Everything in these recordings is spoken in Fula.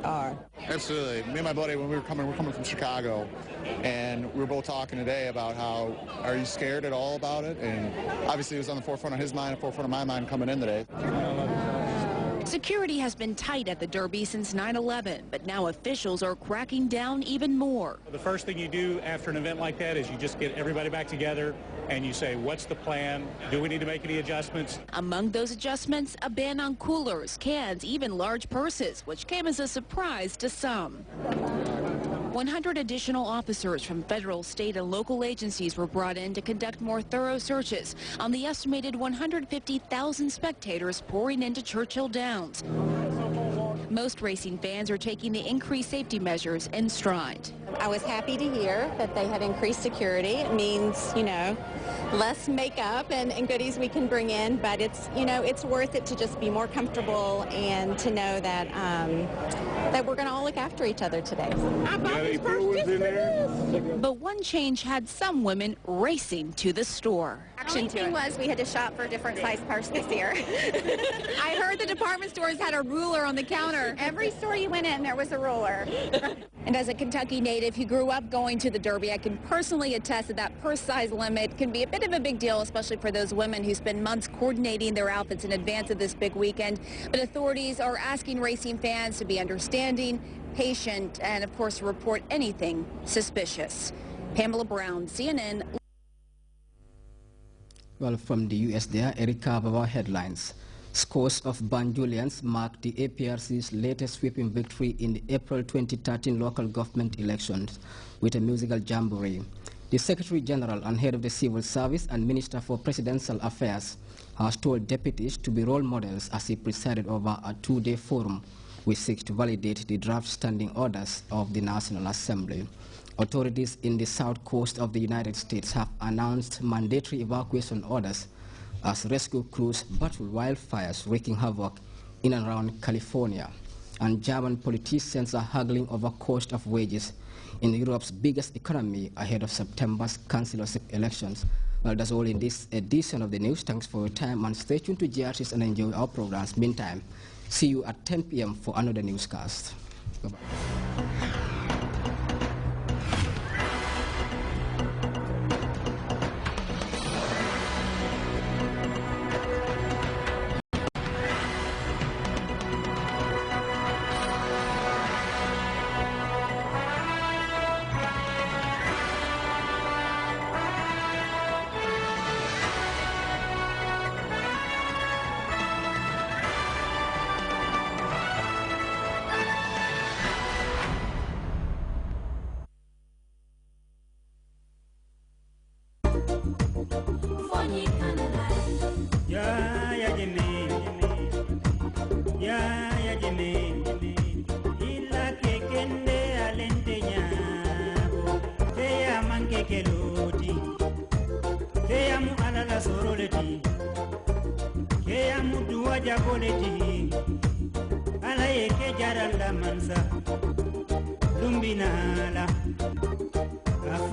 are. Absolutely. Me and my buddy, when we're coming from Chicago, and we were both talking today about how, are you scared at all about it? And obviously it was on the forefront of his mind, the forefront of my mind coming in today. Security has been tight at the Derby since 9/11, but now officials are cracking down even more. The first thing you do after an event like that is you just get everybody back together and you say, what's the plan? Do we need to make any adjustments? Among those adjustments, a ban on coolers, cans, even large purses, which came as a surprise to some. 100 additional officers from federal, state, and local agencies were brought in to conduct more thorough searches on the estimated 150,000 spectators pouring into Churchill Downs. Most racing fans are taking the increased safety measures in stride. I was happy to hear that they have increased security. It means, less makeup and goodies we can bring in, but it's, it's worth it to just be more comfortable and to know that that we're going to all look after each other today. But one change had some women racing to the store. The only thing was we had to shop for a different size purse this year. I heard the department stores had a ruler on the counter. Every store you went in, there was a ruler. And as a Kentucky native who grew up going to the Derby, I can personally attest that purse size limit can be a bit of a big deal, especially for those women who spend months coordinating their outfits in advance of this big weekend. But authorities are asking racing fans to be understanding, patient, and of course report anything suspicious. Pamela Brown, CNN. Well, from the U.S. there, a recap of our headlines. Scores of Banjulians marked the APRC's latest sweeping victory in the April 2013 local government elections with a musical jamboree. The Secretary General and Head of the Civil Service and Minister for Presidential Affairs has told deputies to be role models as he presided over a two-day forum which seeks to validate the draft standing orders of the National Assembly. Authorities in the south coast of the United States have announced mandatory evacuation orders as rescue crews battle wildfires wreaking havoc in and around California. And German politicians are haggling over cost of wages in Europe's biggest economy ahead of September's councillorship elections. Well, that's all in this edition of the news. Thanks for your time and stay tuned to GRTS and enjoy our programs. Meantime, see you at 10 p.m. for another newscast. Bye-bye.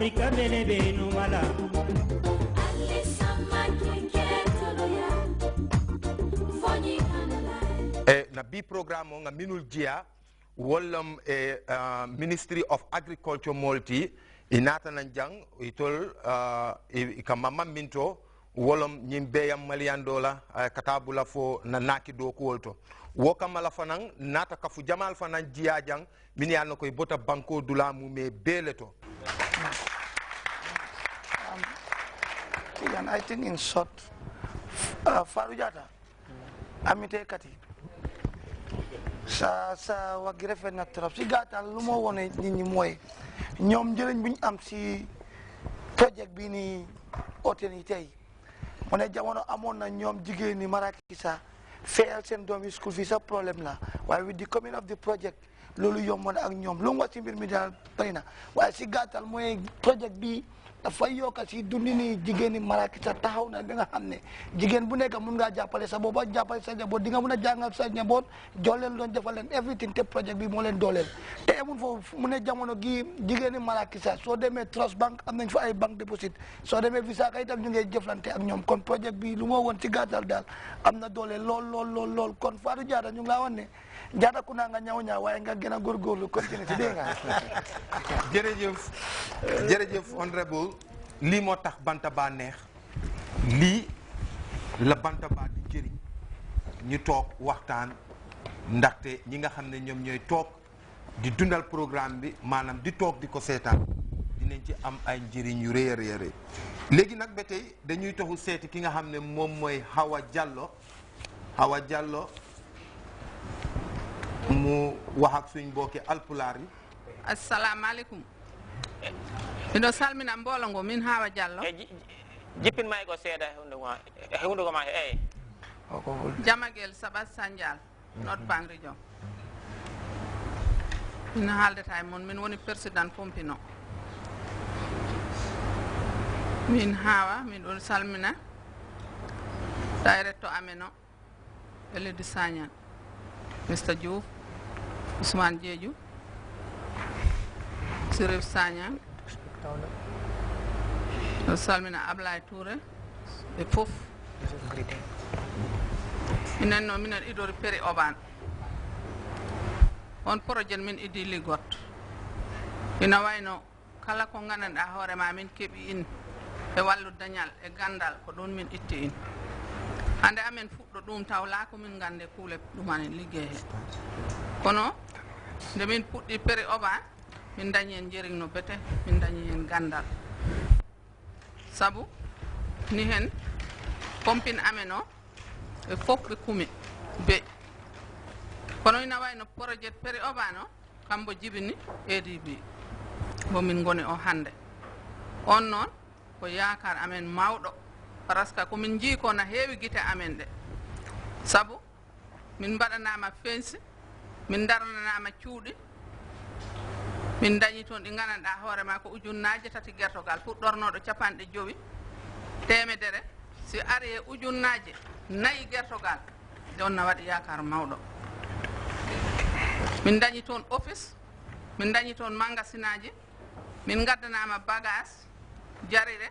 Africa belebe no mala. Na bi programme nga minul jia wollam Ministry of Agriculture multi inata nan jang itol kamama minto wollam nyimbe yam maliandola katabula fo na naki do ko wolto wokamala fanan nata kafu jamal fanan jia jang min yalno koy bota banko dula mu me beleto. I think in short, Farujata, Amite Kati, sa wagrefe na trop. Si gata lumo wone ni moy. Ñom jëleñ buñ am si project bi ni hôtel yi tay. Mo ne jamono amon na ñom jigéen ni Marakisa fayal sen doom school fi sa problème la. Why with the coming of the project lolu yomon ak ñom lu nga ci mbir mi dal parina. Why si gatal moy project bi dafa yokk si dundini jigéeni Marakisa taxaw na nga xam ne jigéen bu nekk mun ngaa jàppale sa booba jàppale sa njaboot di nga mun a jàngal sa njaboot dooleel doon defal leen everything te projet bi moo leen dooleel te amul foofu mu ne jamono gi jigéeni Marakisa soo demee Trust Bank am nañ fa ay banque déposit soo demee Visa kay itam ñu ngay jëflante ak ñoom kon projet bi lu moo woon ci gàttal daal am na doole lool kon Fatou Diatta ñu ngi laa wax ne jaata ku naa nga ñaw ñaaw waaye nga gën a góorgóorlu continuer ci dégg nga jërëjëf honorable lii moo tax Bantaba neex lii la Bantaba di jëriñ ñu toog waxtaan ndaxte ñi nga xam ne ñoom ñooy toog di dundal programme bi maanaam di toog di ko seetaan dinañ ci am ay njëriñ yu rëy a rëy léegi nag ba tey dañuy taxu seeti ki nga xam ne moom mooy Hawa Jallow mu wax ak suñ mbokki alpulaar yi. assalamu alaikum. Miɗo salmina mbolo ngo min Hawa Jallow. Jippin may ko seeda hunde ko ma Jamagel Sabat Sandial North Bank Region. Min haaldata e mon min woni président Pompino. Min Hawa min ɗon salmina directeur amen o e leydi Sagnan Mr Diouf Ousmane Diédhiou Sirif Sagnan ɗo salmina Ablaye Touré e fof minen no minen idori Péri Oban on projet min idi ligot ina wayno kala ko gandanɗa hoorema min keeɓi in e wallu dañal e gandal ko ɗon min itti in hande amen fuɗɗo ɗum taw la ko min gande kuule ɗumani liggey he kono nde min puɗɗi Péri Oban min dañi en jeriŋno bete min dañi en gandal sabu ni hen pompin amen o e fof ɓe kumi be kono ina wayno projet Péri Oban o kambo jibini ADB bomin goni o hande on noon ko yakar amen mawɗo par ce que komin jii ko na heewi guite amen ɗe sabu min mbaɗanama fensi min darnanama cuuɗi min dañi toon ɗi gandanɗa hoorema ko ujunnaje tati gertogal fuɗɗornoɗo 50 temedere si ari e ujunnaje 4 gertogal jonna waɗi yakar mawɗo min dañi toon office min dañi toon magasinaji min gaddanama bagage jarire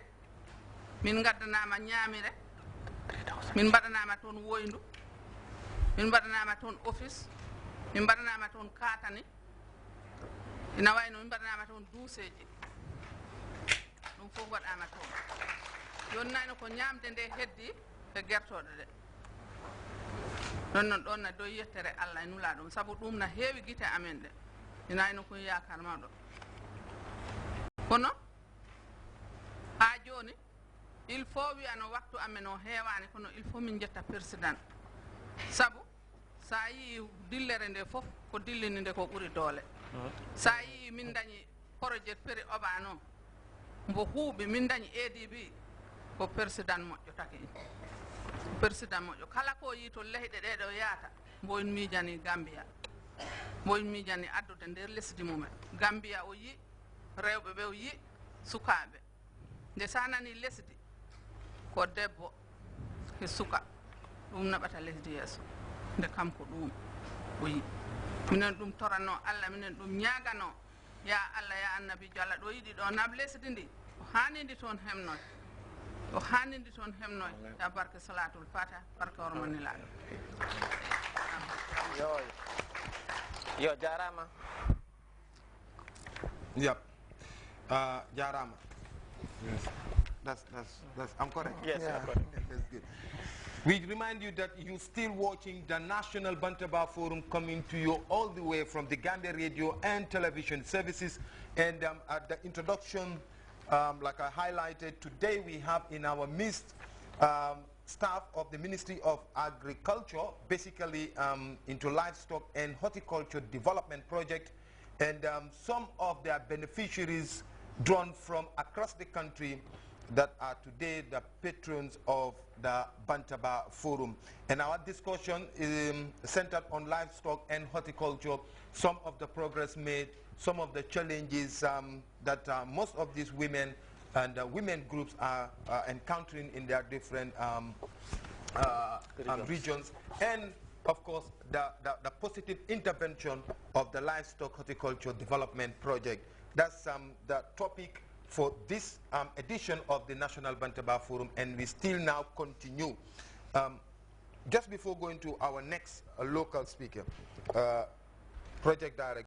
min gaddanama ñaamire min mbaɗanama toon woyndu min mbaɗanama toon office min mbaɗanama toon katani ina wayno min mbaɗanama toon duuseji ɗum fof waɗama toon joni nayno ko ñamde nde heddi e gertoɗe ɗe ɗon noon ɗon na dow yettere Allah e nula ɗum saabu ɗum na heewi guite amen ɗe ina wayno ko yakar mawɗo kono ha joni il faut wiyano waktu amen o heewani kono il faut min jetta président sabu sa yii dillere nde fof ko dillini nde ko ɓuuri doole sa yii min dañi projet Péri Oban o mbo huuɓi min dañi ADB ko président moƴƴo taki in président moƴƴo kala ko yi to leyɗe ɗeɗo yaata mboyin miijani Gambia mboyin miijani addude nder lesdi mumen Gambia o yi rewɓe ɓe o yi sukaɓe nde sa nani lesdi ko debbo e suka ɗum naɓata lesdi yeeso nde kam ko ɗum o yi minen ɗum toranno Allah minen ɗum ñagano ya Allah ya annabijo Allah ɗo yiɗi ɗo nab lesdi ndi o hanidi toon hemnoy o hanidi toon hemnoy ya barke salatul fata barke hormanilaɗo yo jarama. Yep. Jarama. Yes. That's I'm correct. Yes, yeah. I'm correct. That's good. We remind you that you're still watching the National Bantaba Forum coming to you all the way from the Gambia Radio and Television Services. And at the introduction, like I highlighted, today we have in our midst staff of the Ministry of Agriculture, basically into livestock and horticulture development project, and some of their beneficiaries drawn from across the country that are today the patrons of the Bantaba Forum. And our discussion is centered on livestock and horticulture, some of the progress made, some of the challenges that most of these women and women groups are encountering in their different regions, and of course the positive intervention of the livestock horticulture development project. That's the topic for this edition of the National Bantaba Forum, and we still now continue. just before going to our next local speaker, project director.